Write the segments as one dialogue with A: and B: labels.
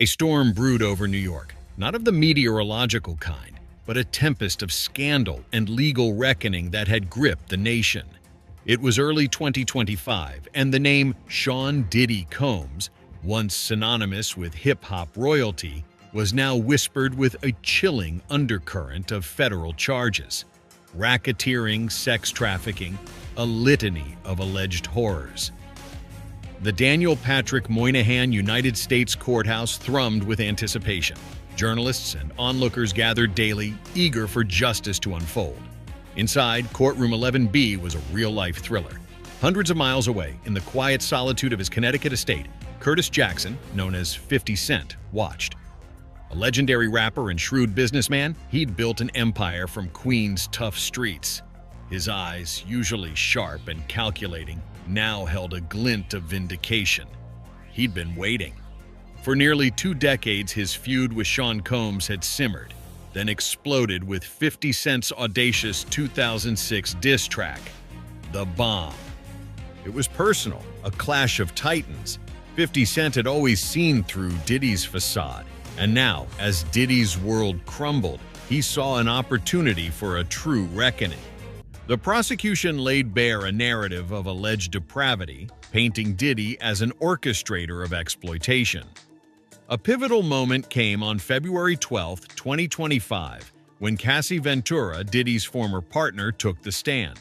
A: A storm brewed over New York, not of the meteorological kind, but a tempest of scandal and legal reckoning that had gripped the nation. It was early 2025, and the name Sean "Diddy" Combs, once synonymous with hip-hop royalty, was now whispered with a chilling undercurrent of federal charges. Racketeering, sex trafficking, a litany of alleged horrors. The Daniel Patrick Moynihan United States Courthouse thrummed with anticipation. Journalists and onlookers gathered daily, eager for justice to unfold. Inside, Courtroom 11B was a real-life thriller. Hundreds of miles away, in the quiet solitude of his Connecticut estate, Curtis Jackson, known as 50 Cent, watched. A legendary rapper and shrewd businessman, he'd built an empire from Queens' tough streets. His eyes, usually sharp and calculating, now held a glint of vindication. He'd been waiting. For nearly 2 decades, his feud with Sean Combs had simmered, then exploded with 50 Cent's audacious 2006 diss track, The Bomb. It was personal, a clash of titans. 50 Cent had always seen through Diddy's facade, and now, as Diddy's world crumbled, he saw an opportunity for a true reckoning. The prosecution laid bare a narrative of alleged depravity, painting Diddy as an orchestrator of exploitation. A pivotal moment came on February 12, 2025, when Cassie Ventura, Diddy's former partner, took the stand.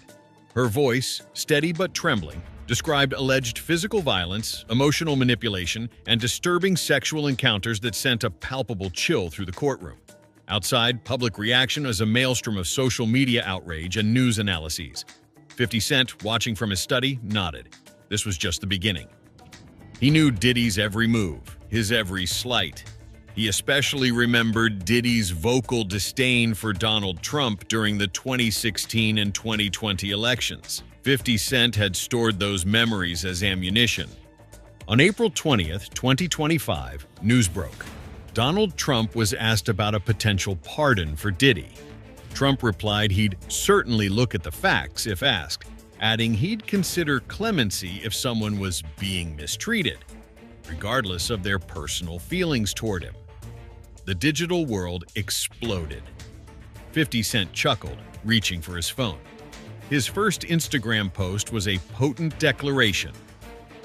A: Her voice, steady but trembling, described alleged physical violence, emotional manipulation, and disturbing sexual encounters that sent a palpable chill through the courtroom. Outside, public reaction was a maelstrom of social media outrage and news analyses. 50 Cent, watching from his study, nodded. This was just the beginning. He knew Diddy's every move, his every slight. He especially remembered Diddy's vocal disdain for Donald Trump during the 2016 and 2020 elections. 50 Cent had stored those memories as ammunition. On April 20th, 2025, news broke. Donald Trump was asked about a potential pardon for Diddy. Trump replied he'd certainly look at the facts if asked, adding he'd consider clemency if someone was being mistreated, regardless of their personal feelings toward him. The digital world exploded. 50 Cent chuckled, reaching for his phone. His first Instagram post was a potent declaration.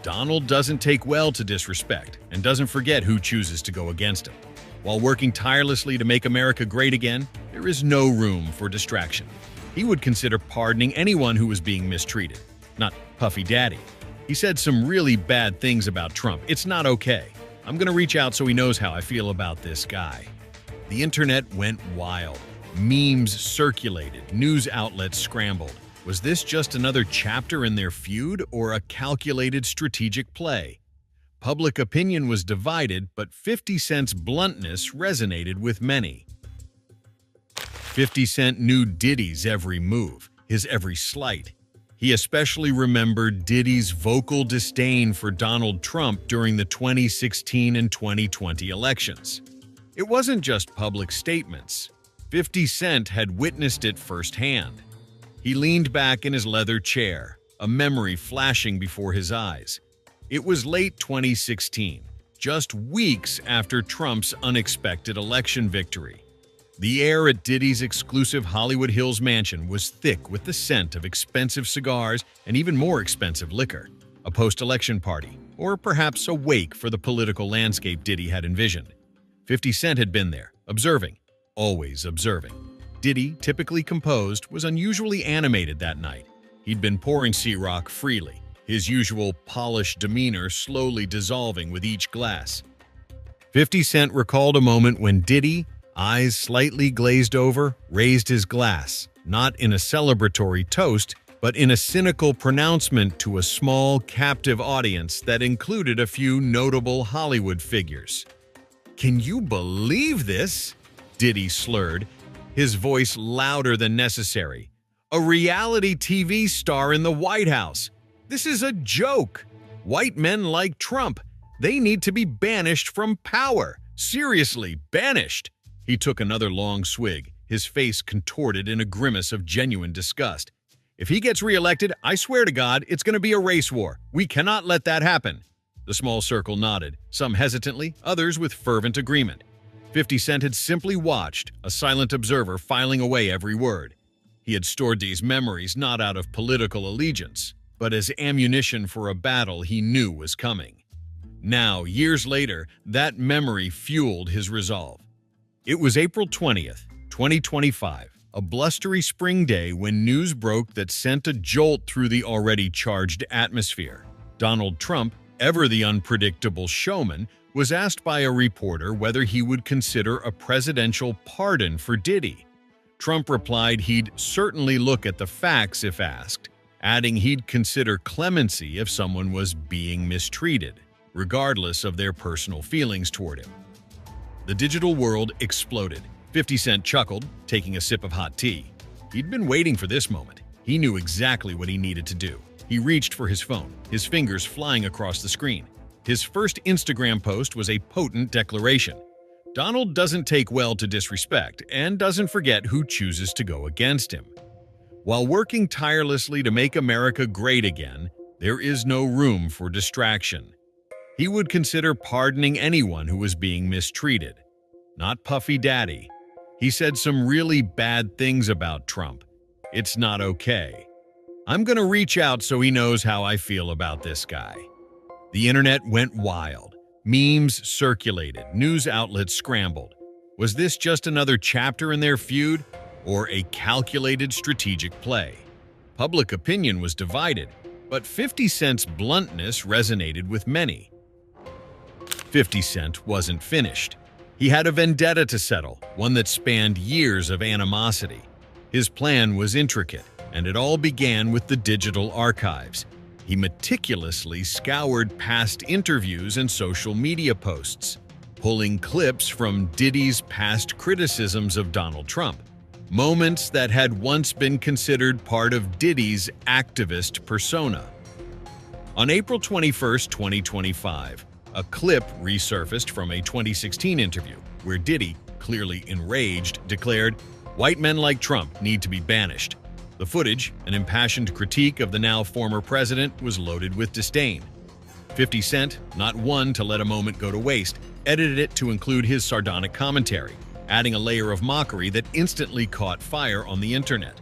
A: Donald doesn't take well to disrespect and doesn't forget who chooses to go against him. While working tirelessly to make America great again, there is no room for distraction. He would consider pardoning anyone who was being mistreated, not Puffy Daddy. He said some really bad things about Trump. It's not okay. I'm going to reach out so he knows how I feel about this guy. The internet went wild. Memes circulated. News outlets scrambled. Was this just another chapter in their feud or a calculated strategic play? Public opinion was divided, but 50 Cent's bluntness resonated with many. 50 Cent knew Diddy's every move, his every slight. He especially remembered Diddy's vocal disdain for Donald Trump during the 2016 and 2020 elections. It wasn't just public statements. 50 Cent had witnessed it firsthand. He leaned back in his leather chair, a memory flashing before his eyes. It was late 2016, just weeks after Trump's unexpected election victory. The air at Diddy's exclusive Hollywood Hills mansion was thick with the scent of expensive cigars and even more expensive liquor, a post-election party, or perhaps a wake for the political landscape Diddy had envisioned. 50 Cent had been there, observing, always observing. Diddy, typically composed, was unusually animated that night. He'd been pouring Ciroc freely, his usual polished demeanor slowly dissolving with each glass. 50 Cent recalled a moment when Diddy, eyes slightly glazed over, raised his glass, not in a celebratory toast, but in a cynical pronouncement to a small, captive audience that included a few notable Hollywood figures. "Can you believe this?" Diddy slurred, his voice louder than necessary. "A reality TV star in the White House. This is a joke. White men like Trump, they need to be banished from power. Seriously, banished." He took another long swig, his face contorted in a grimace of genuine disgust. "If he gets reelected, I swear to God, it's going to be a race war. We cannot let that happen." The small circle nodded, some hesitantly, others with fervent agreement. 50 Cent had simply watched, a silent observer filing away every word. He had stored these memories not out of political allegiance, but as ammunition for a battle he knew was coming. Now, years later, that memory fueled his resolve. It was April 20th, 2025, a blustery spring day when news broke that sent a jolt through the already charged atmosphere. Donald Trump, ever the unpredictable showman, was asked by a reporter whether he would consider a presidential pardon for Diddy. Trump replied he'd certainly look at the facts if asked, adding he'd consider clemency if someone was being mistreated, regardless of their personal feelings toward him. The digital world exploded. 50 Cent chuckled, taking a sip of hot tea. He'd been waiting for this moment. He knew exactly what he needed to do. He reached for his phone, his fingers flying across the screen. His first Instagram post was a potent declaration. Donald doesn't take well to disrespect and doesn't forget who chooses to go against him. While working tirelessly to make America great again, there is no room for distraction. He would consider pardoning anyone who was being mistreated. Not Puffy Daddy. He said some really bad things about Trump. It's not okay. I'm gonna reach out so he knows how I feel about this guy. The internet went wild. Memes circulated, news outlets scrambled. Was this just another chapter in their feud, or a calculated strategic play? Public opinion was divided, but 50 Cent's bluntness resonated with many. 50 Cent wasn't finished. He had a vendetta to settle, one that spanned years of animosity. His plan was intricate, and it all began with the digital archives. He meticulously scoured past interviews and social media posts, pulling clips from Diddy's past criticisms of Donald Trump, moments that had once been considered part of Diddy's activist persona. On April 21, 2025, a clip resurfaced from a 2016 interview where Diddy, clearly enraged, declared, "White men like Trump need to be banished." The footage, an impassioned critique of the now former president, was loaded with disdain. 50 Cent, not one to let a moment go to waste, edited it to include his sardonic commentary, adding a layer of mockery that instantly caught fire on the internet.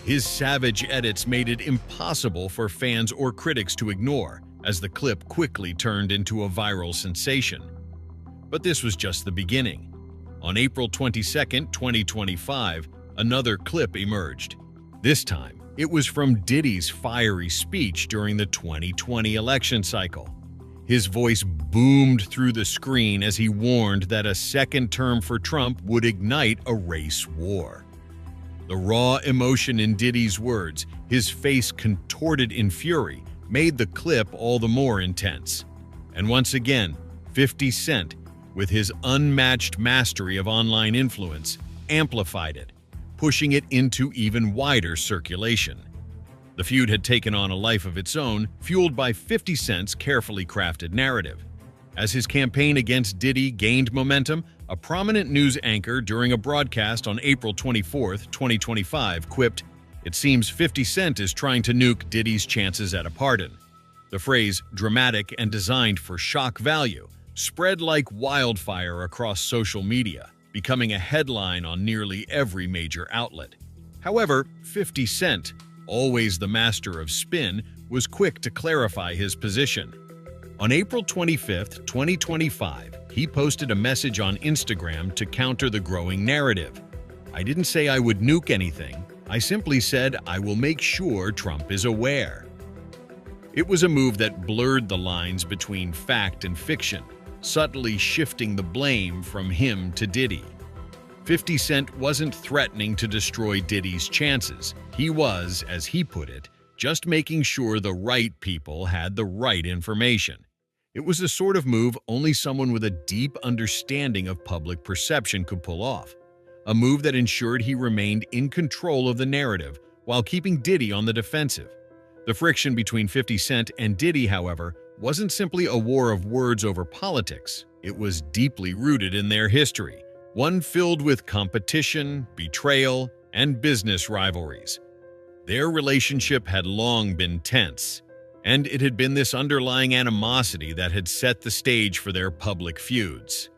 A: His savage edits made it impossible for fans or critics to ignore, as the clip quickly turned into a viral sensation. But this was just the beginning. On April 22, 2025, another clip emerged. This time, it was from Diddy's fiery speech during the 2020 election cycle. His voice boomed through the screen as he warned that a second term for Trump would ignite a race war. The raw emotion in Diddy's words, his face contorted in fury, made the clip all the more intense. And once again, 50 Cent, with his unmatched mastery of online influence, amplified it, pushing it into even wider circulation. The feud had taken on a life of its own, fueled by 50 Cent's carefully crafted narrative. As his campaign against Diddy gained momentum, a prominent news anchor during a broadcast on April 24, 2025, quipped, "It seems 50 Cent is trying to nuke Diddy's chances at a pardon." The phrase, dramatic and designed for shock value, spread like wildfire across social media, becoming a headline on nearly every major outlet. However, 50 Cent, always the master of spin, was quick to clarify his position. On April 25, 2025, he posted a message on Instagram to counter the growing narrative. "I didn't say I would nuke anything. I simply said I will make sure Trump is aware." It was a move that blurred the lines between fact and fiction, subtly shifting the blame from him to Diddy. 50 Cent wasn't threatening to destroy Diddy's chances. He was, as he put it, just making sure the right people had the right information. It was the sort of move only someone with a deep understanding of public perception could pull off. A move that ensured he remained in control of the narrative while keeping Diddy on the defensive. The friction between 50 Cent and Diddy, however, wasn't simply a war of words over politics. It was deeply rooted in their history, one filled with competition, betrayal, and business rivalries. Their relationship had long been tense. And it had been this underlying animosity that had set the stage for their public feuds.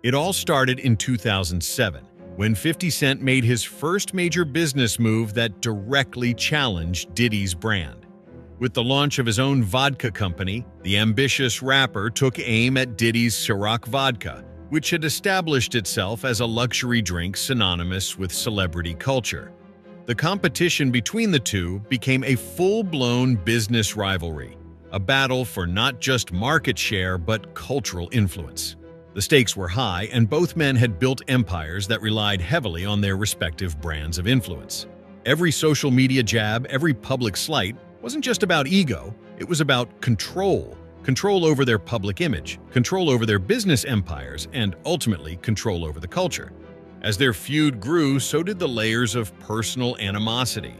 A: It all started in 2007, when 50 Cent made his first major business move that directly challenged Diddy's brand. With the launch of his own vodka company, the ambitious rapper took aim at Diddy's Ciroc vodka, which had established itself as a luxury drink synonymous with celebrity culture. The competition between the two became a full-blown business rivalry, a battle for not just market share but cultural influence. The stakes were high, and both men had built empires that relied heavily on their respective brands of influence. Every social media jab, every public slight, wasn't just about ego, it was about control. Control over their public image, control over their business empires, and ultimately control over the culture. As their feud grew, so did the layers of personal animosity.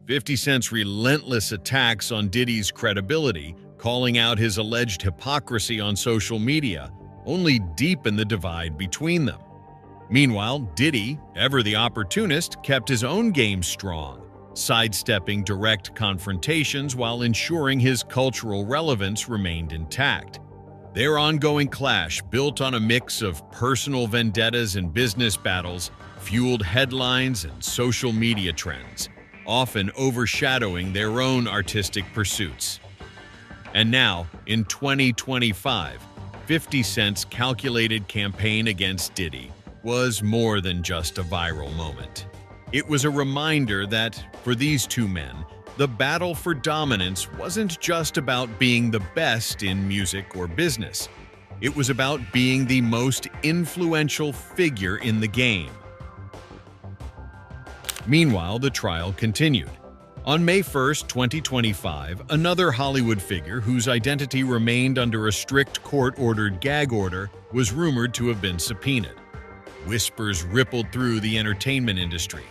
A: 50 Cent's relentless attacks on Diddy's credibility, calling out his alleged hypocrisy on social media, only deepened the divide between them. Meanwhile, Diddy, ever the opportunist, kept his own game strong, sidestepping direct confrontations while ensuring his cultural relevance remained intact. Their ongoing clash, built on a mix of personal vendettas and business battles, fueled headlines and social media trends, often overshadowing their own artistic pursuits. And now, in 2025, 50 Cent's calculated campaign against Diddy was more than just a viral moment. It was a reminder that, for these two men, the battle for dominance wasn't just about being the best in music or business. It was about being the most influential figure in the game. Meanwhile, the trial continued. On May 1, 2025, another Hollywood figure whose identity remained under a strict court-ordered gag order was rumored to have been subpoenaed. Whispers rippled through the entertainment industry.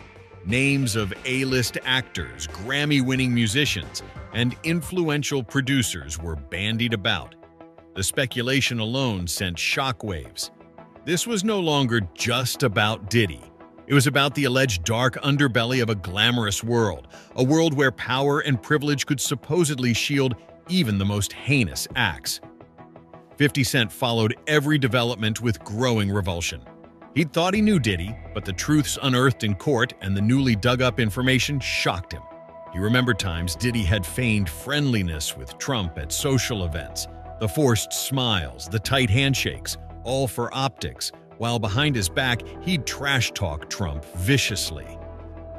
A: Names of A-list actors, Grammy-winning musicians, and influential producers were bandied about. The speculation alone sent shockwaves. This was no longer just about Diddy. It was about the alleged dark underbelly of a glamorous world, a world where power and privilege could supposedly shield even the most heinous acts. 50 Cent followed every development with growing revulsion. He'd thought he knew Diddy, but the truths unearthed in court and the newly dug-up information shocked him. He remembered times Diddy had feigned friendliness with Trump at social events, the forced smiles, the tight handshakes, all for optics, while behind his back, he'd trash-talk Trump viciously.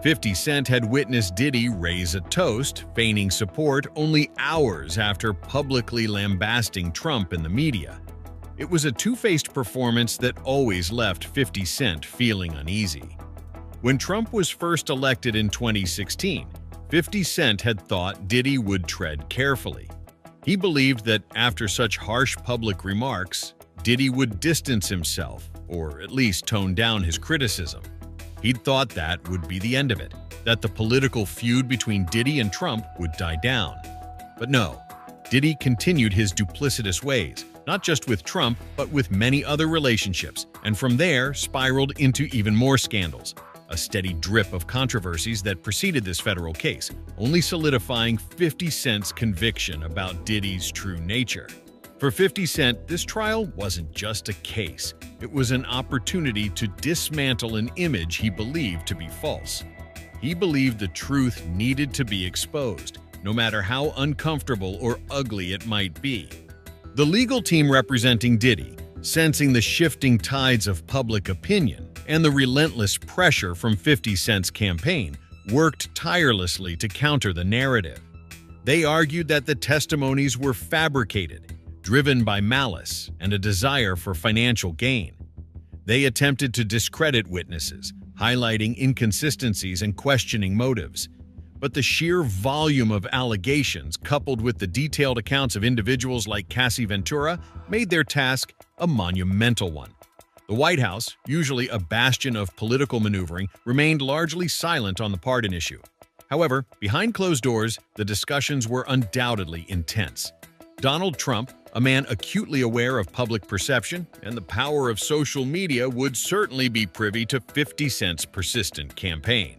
A: 50 Cent had witnessed Diddy raise a toast, feigning support only hours after publicly lambasting Trump in the media. It was a two-faced performance that always left 50 Cent feeling uneasy. When Trump was first elected in 2016, 50 Cent had thought Diddy would tread carefully. He believed that after such harsh public remarks, Diddy would distance himself, or at least tone down his criticism. He'd thought that would be the end of it, that the political feud between Diddy and Trump would die down. But no, Diddy continued his duplicitous ways, not just with Trump, but with many other relationships, and from there spiraled into even more scandals, a steady drip of controversies that preceded this federal case, only solidifying 50 Cent's conviction about Diddy's true nature. For 50 Cent, this trial wasn't just a case. It was an opportunity to dismantle an image he believed to be false. He believed the truth needed to be exposed, no matter how uncomfortable or ugly it might be. The legal team representing Diddy, sensing the shifting tides of public opinion and the relentless pressure from 50 Cent's campaign, worked tirelessly to counter the narrative. They argued that the testimonies were fabricated, driven by malice and a desire for financial gain. They attempted to discredit witnesses, highlighting inconsistencies and questioning motives. But the sheer volume of allegations, coupled with the detailed accounts of individuals like Cassie Ventura, made their task a monumental one. The White House, usually a bastion of political maneuvering, remained largely silent on the pardon issue. However, behind closed doors, the discussions were undoubtedly intense. Donald Trump, a man acutely aware of public perception and the power of social media, would certainly be privy to 50 Cent's persistent campaign,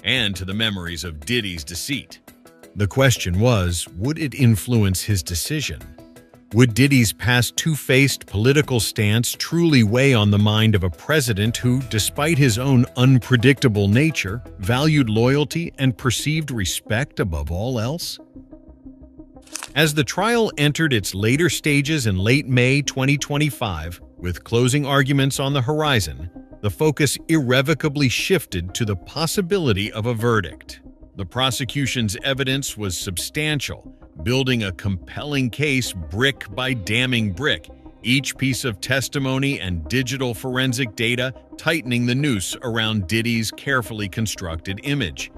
A: and to the memories of Diddy's deceit. The question was, would it influence his decision? Would Diddy's past two-faced political stance truly weigh on the mind of a president who, despite his own unpredictable nature, valued loyalty and perceived respect above all else? As the trial entered its later stages in late May 2025, with closing arguments on the horizon, the focus irrevocably shifted to the possibility of a verdict. The prosecution's evidence was substantial, building a compelling case brick by damning brick, each piece of testimony and digital forensic data tightening the noose around Diddy's carefully constructed image.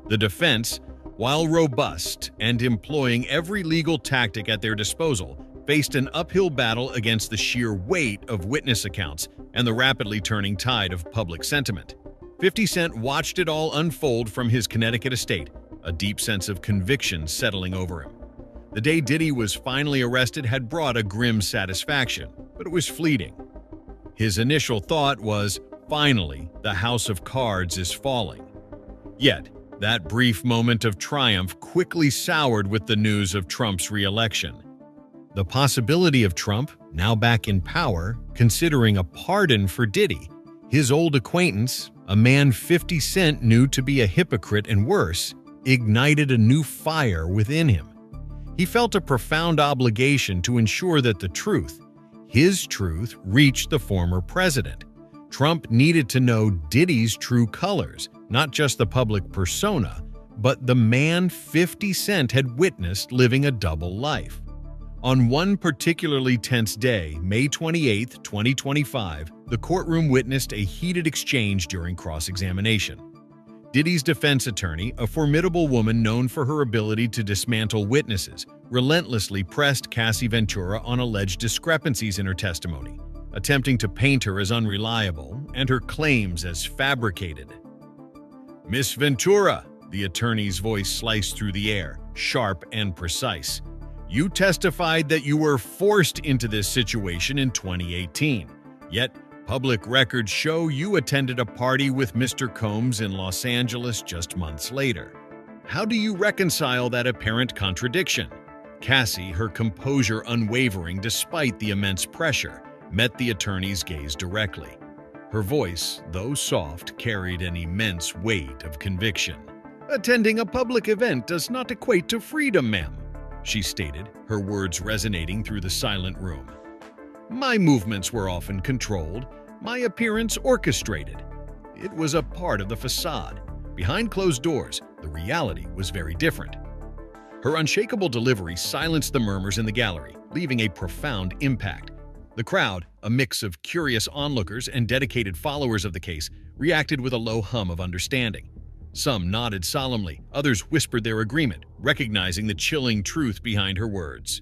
A: The defense, while robust and employing every legal tactic at their disposal, faced an uphill battle against the sheer weight of witness accounts and the rapidly turning tide of public sentiment. 50 Cent watched it all unfold from his Connecticut estate, a deep sense of conviction settling over him. The day Diddy was finally arrested had brought a grim satisfaction, but it was fleeting. His initial thought was, finally, the house of cards is falling. Yet, that brief moment of triumph quickly soured with the news of Trump's re-election. The possibility of Trump, now back in power, considering a pardon for Diddy, his old acquaintance, a man 50 Cent knew to be a hypocrite and worse, ignited a new fire within him. He felt a profound obligation to ensure that the truth, his truth, reached the former president. Trump needed to know Diddy's true colors, not just the public persona, but the man 50 Cent had witnessed living a double life. On one particularly tense day, May 28, 2025, the courtroom witnessed a heated exchange during cross-examination. Diddy's defense attorney, a formidable woman known for her ability to dismantle witnesses, relentlessly pressed Cassie Ventura on alleged discrepancies in her testimony, attempting to paint her as unreliable and her claims as fabricated. "Miss Ventura," the attorney's voice sliced through the air, sharp and precise. "You testified that you were forced into this situation in 2018. Yet, public records show you attended a party with Mr. Combs in Los Angeles just months later. How do you reconcile that apparent contradiction?" Cassie, her composure unwavering despite the immense pressure, met the attorney's gaze directly. Her voice, though soft, carried an immense weight of conviction. "Attending a public event does not equate to freedom, ma'am," she stated, her words resonating through the silent room. "My movements were often controlled, my appearance orchestrated. It was a part of the facade. Behind closed doors, the reality was very different." Her unshakable delivery silenced the murmurs in the gallery, leaving a profound impact. The crowd, a mix of curious onlookers and dedicated followers of the case, reacted with a low hum of understanding. Some nodded solemnly, others whispered their agreement, recognizing the chilling truth behind her words.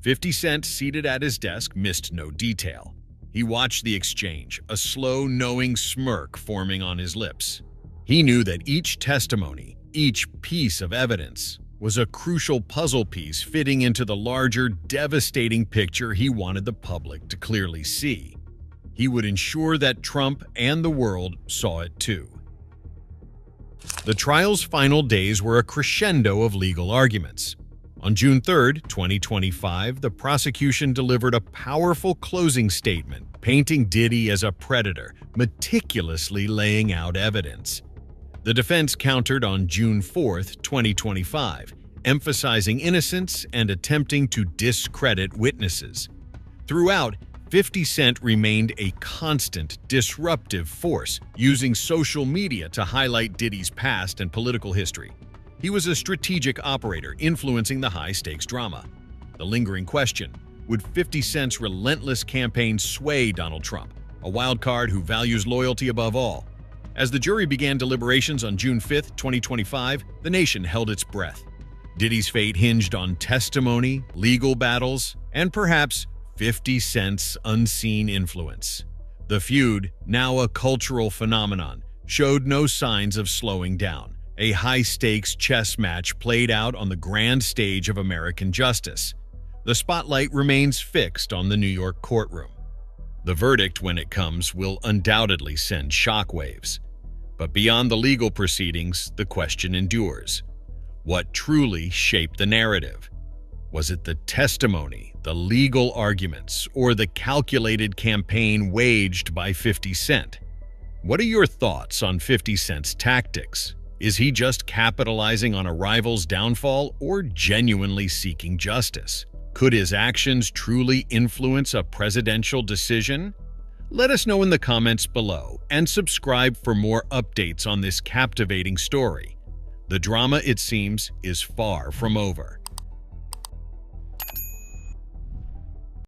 A: 50 Cent, seated at his desk, missed no detail. He watched the exchange, a slow, knowing smirk forming on his lips. He knew that each testimony, each piece of evidence, was a crucial puzzle piece fitting into the larger, devastating picture he wanted the public to clearly see. He would ensure that Trump and the world saw it too. The trial's final days were a crescendo of legal arguments. On June 3, 2025, the prosecution delivered a powerful closing statement, painting Diddy as a predator, meticulously laying out evidence. The defense countered on June 4, 2025, emphasizing innocence and attempting to discredit witnesses. Throughout, 50 Cent remained a constant, disruptive force, using social media to highlight Diddy's past and political history. He was a strategic operator, influencing the high-stakes drama. The lingering question, would 50 Cent's relentless campaign sway Donald Trump, a wild card who values loyalty above all? As the jury began deliberations on June 5, 2025, the nation held its breath. Diddy's fate hinged on testimony, legal battles, and perhaps 50 Cent's unseen influence. The feud, now a cultural phenomenon, showed no signs of slowing down. A high-stakes chess match played out on the grand stage of American justice. The spotlight remains fixed on the New York courtroom. The verdict, when it comes, will undoubtedly send shockwaves. But beyond the legal proceedings, the question endures. What truly shaped the narrative? Was it the testimony, the legal arguments, or the calculated campaign waged by 50 Cent? What are your thoughts on 50 Cent's tactics? Is he just capitalizing on a rival's downfall or genuinely seeking justice? Could his actions truly influence a presidential decision? Let us know in the comments below and subscribe for more updates on this captivating story. The drama, it seems, is far from over.